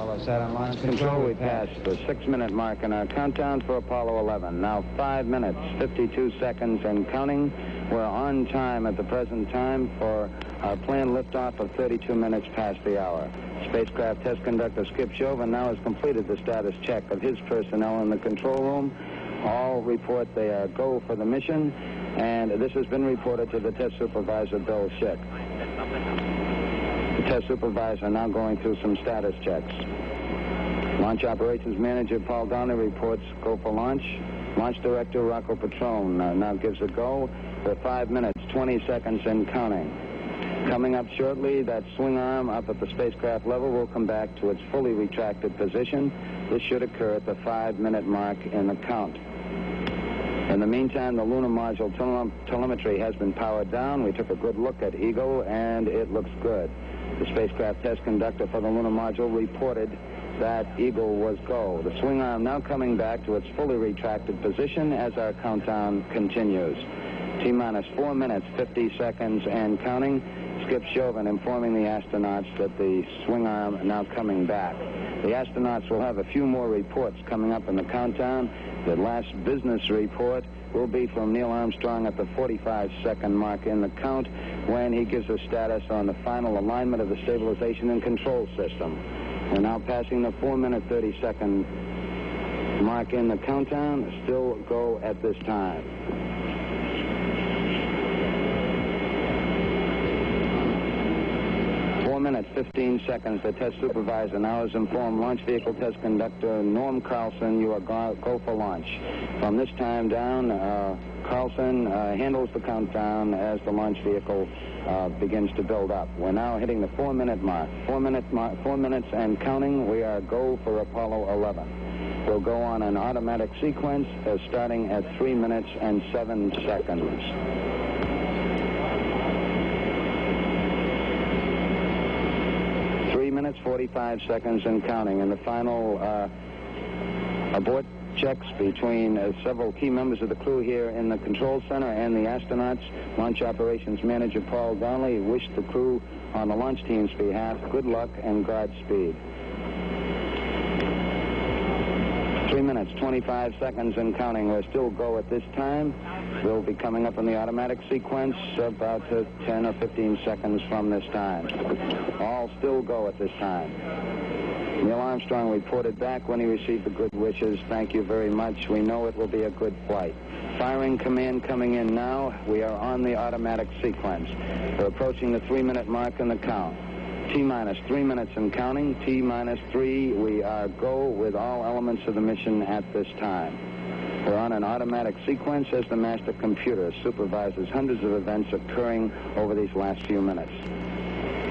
All set on launch control. We passed the 6-minute mark in our countdown for Apollo 11. Now 5 minutes, 52 seconds and counting. We're on time at the present time for our planned liftoff of 32 minutes past the hour. Spacecraft test conductor Skip Chauvin now has completed the status check of his personnel in the control room. All report they are go for the mission, and this has been reported to the test supervisor, Bill Schick. The test supervisor now going through some status checks. Launch operations manager Paul Donnelly reports go for launch. Launch director Rocco Petrone now gives a go for 5 minutes, 20 seconds and counting. Coming up shortly, that swing arm up at the spacecraft level will come back to its fully retracted position. This should occur at the 5-minute mark in the count. In the meantime, the lunar module telemetry has been powered down. We took a good look at Eagle, and it looks good. The spacecraft test conductor for the lunar module reported that Eagle was go. The swing arm now coming back to its fully retracted position as our countdown continues. T-minus 4 minutes, 50 seconds and counting. Skip Chauvin informing the astronauts that the swing arm now coming back. The astronauts will have a few more reports coming up in the countdown. The last business report will be from Neil Armstrong at the 45-second mark in the count when he gives a status on the final alignment of the stabilization and control system. We're now passing the 4-minute, 30-second mark in the countdown. Still go at this time. 4 minutes, 15 seconds. The test supervisor now has informed launch vehicle test conductor Norm Carlson you are go for launch. From this time down, Carlson handles the countdown as the launch vehicle begins to build up. We're now hitting the 4-minute mark. 4 minutes and counting. We are go for Apollo 11. We'll go on an automatic sequence starting at 3 minutes and 7 seconds. 3 minutes, 45 seconds and counting. And the final abort checks between several key members of the crew here in the control center and the astronauts. Launch operations manager Paul Donnelly wished the crew on the launch team's behalf good luck and Godspeed. 3 minutes, 25 seconds and counting. We're still go at this time. We'll be coming up in the automatic sequence about 10 or 15 seconds from this time. All still go at this time. Neil Armstrong reported back when he received the good wishes. Thank you very much. We know it will be a good flight. Firing command coming in now. We are on the automatic sequence. We're approaching the 3-minute mark in the count. T-minus 3 minutes and counting. T-minus 3. We are go with all elements of the mission at this time. We're on an automatic sequence as the master computer supervises hundreds of events occurring over these last few minutes.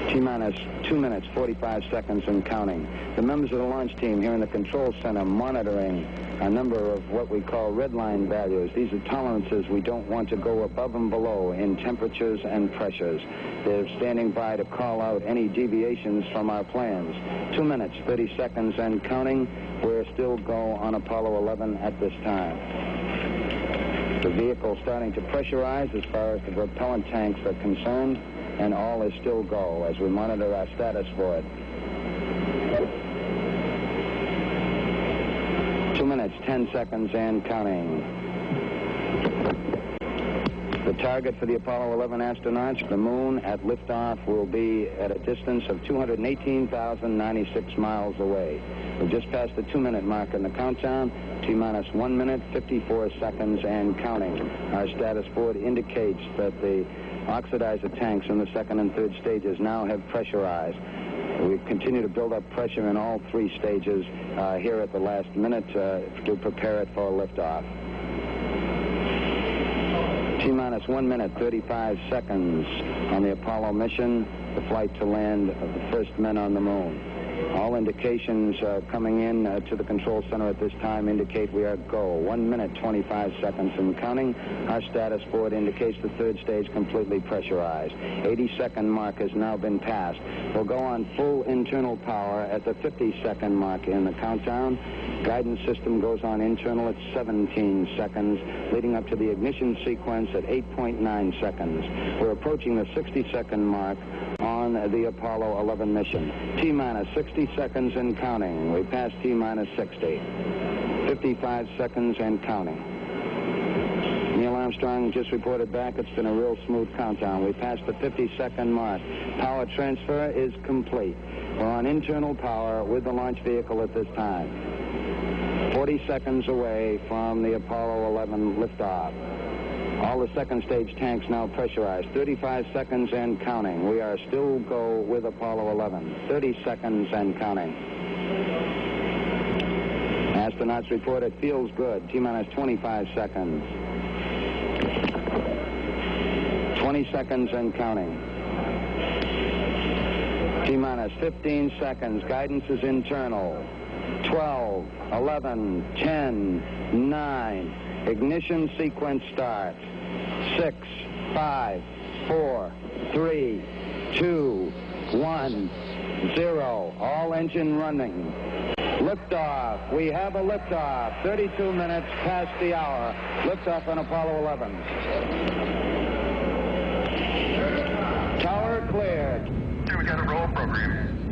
T-minus 2 minutes, 45 seconds and counting. The members of the launch team here in the control center monitoring a number of what we call red line values. These are tolerances we don't want to go above and below in temperatures and pressures. They're standing by to call out any deviations from our plans. 2 minutes, 30 seconds and counting. We're still go on Apollo 11 at this time. The vehicle starting to pressurize as far as the propellant tanks are concerned, and all is still go as we monitor our status for it. 2 minutes, 10 seconds and counting. The target for the Apollo 11 astronauts, the moon at liftoff, will be at a distance of 218,096 miles away. We've just passed the 2-minute mark in the countdown. T-minus 1 minute, 54 seconds and counting. Our status board indicates that the oxidizer tanks in the second and third stages now have pressurized. We continue to build up pressure in all 3 stages here at the last minute to prepare it for liftoff. T-minus 1 minute, 35 seconds on the Apollo mission, the flight to land of the first men on the moon. All indications coming in to the control center at this time indicate we are go. 1 minute, 25 seconds and counting. Our status board indicates the third stage completely pressurized. 80-second mark has now been passed. We'll go on full internal power at the 50-second mark in the countdown. Guidance system goes on internal at 17 seconds, leading up to the ignition sequence at 8.9 seconds. We're approaching the 60-second mark on the Apollo 11 mission. T-minus 60 60 seconds and counting. We passed T-minus 60. 55 seconds and counting. Neil Armstrong just reported back. It's been a real smooth countdown. We passed the 50-second mark. Power transfer is complete. We're on internal power with the launch vehicle at this time. 40 seconds away from the Apollo 11 liftoff. All the second stage tanks now pressurized. 35 seconds and counting. We are still go with Apollo 11. 30 seconds and counting. Astronauts report it feels good. T-minus 25 seconds. 20 seconds and counting. T-minus 15 seconds. Guidance is internal. 12, 11, 10, 9. Ignition sequence starts. 6, 5, 4, 3, 2, 1, 0. All engine running. Liftoff. We have a liftoff. 32 minutes past the hour. Liftoff on Apollo 11. Tower cleared. We got a roll program.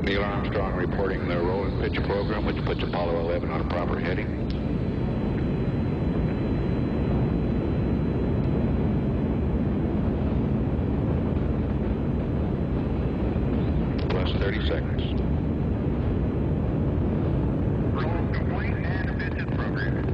Neil Armstrong reporting the roll and pitch program, which puts Apollo 11 on a proper heading. Plus 30 seconds. Roll complete and pitches program.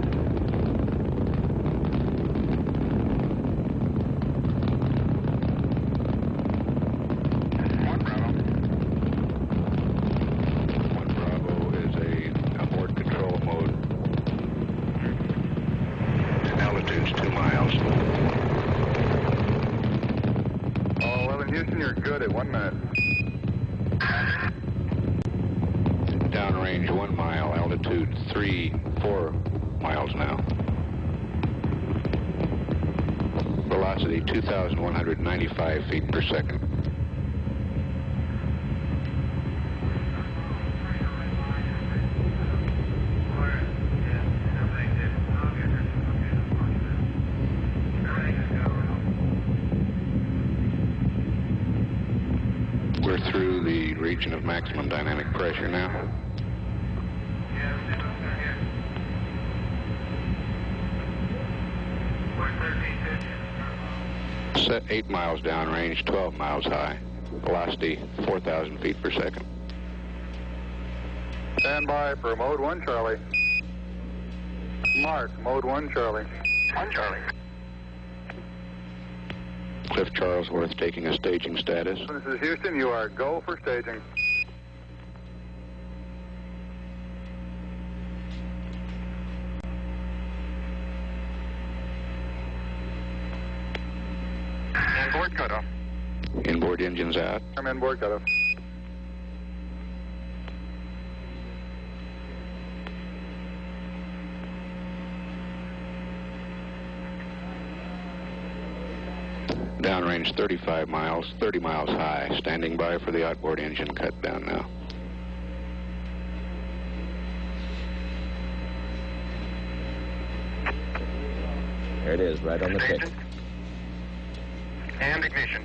One Bravo is a abort control mode. Altitude's 2 miles. All 11 Houston, you're good at 1 minute. Downrange 1 mile, altitude 4 miles now. Velocity 2,195 feet per second. We're through the region of maximum dynamic pressure now. Set 8 miles downrange, 12 miles high. Velocity 4,000 feet per second. Stand by for mode 1, Charlie. Mark, mode 1, Charlie. 1 Charlie. Cliff Charlesworth taking a staging status. This is Houston, you are go for staging. Inboard cutoff. Inboard engines out. I'm inboard cutoff. Downrange 35 miles, 30 miles high. Standing by for the outboard engine cut down now. There it is, right on the tick. And ignition.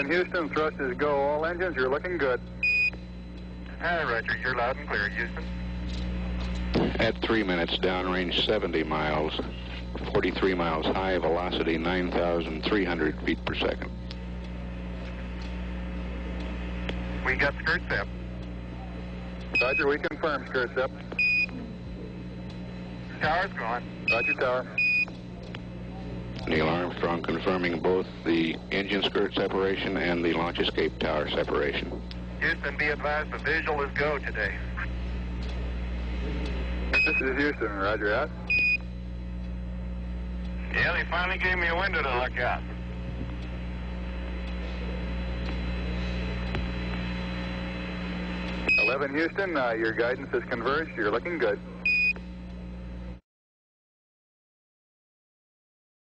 Houston, thrust is go. All engines, you're looking good. Hi, Roger. You're loud and clear, Houston. At 3 minutes, downrange 70 miles, 43 miles high, velocity 9,300 feet per second. We got skirt step. Roger, we confirm skirt step. Tower's gone. Roger, tower. Neil Armstrong confirming both the engine skirt separation and the launch escape tower separation. Houston, be advised the visual is go today. This is Houston, Roger, out. Yeah, they finally gave me a window to look out. Houston, your guidance has converged. You're looking good.